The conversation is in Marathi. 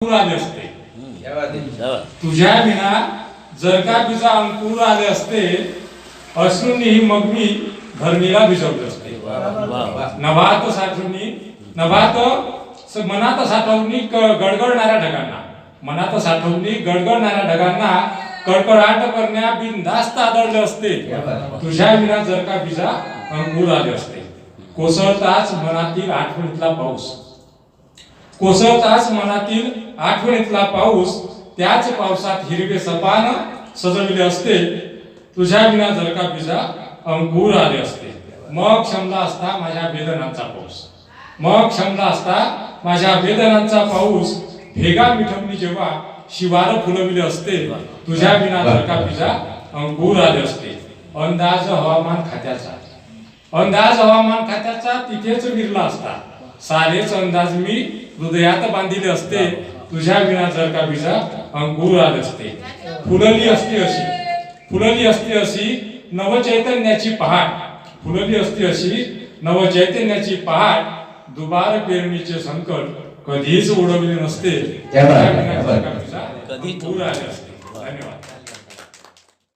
आले असते तुझ्या विना जर का तुझा अंकुर आले असते असूनही मग मी धरणीला भिजवले असते नभात साठवणी नभात मनात साठवणी गडगडणाऱ्या ढगांना मनात साठवणी गडगडणाऱ्या ढगांना कडकडाट करण्या बिनधास्त आदळले असते तुझ्या विना जर का बिजा अंकुर आले असते कोसळताच मनातील आठवणीतला पाऊस कोसळताच मनातील आठवणीतला पाऊस त्याच पावसात हिरवे सपान सजविले असते तुझ्या विना जर का बिजा अंकुर आले असते मग क्षमला असता माझ्या वेदनांचा पाऊस मग क्षमला असता माझ्या वेदनांचा पाऊस भेगा मिठवणी जेव्हा शिवार फुलविले असते तुझ्या विना जर का बिजा अंकुर आले असते अंदाज हवामान खात्याचा तिथेच विरला असता सारेच अंदाज मी हृदयात बांधिले असते तुझ्या विना जर का बिजा अंकुर आले असते फुलली असती अशी नवचैतन्याची पहाट फुलली असती अशी नवचैतन्याची पहाट दुबार पेरणीचे संकट कधीच उडवले नसते तुझ्या विना जर का बिजा अंकुर आले असते. धन्यवाद.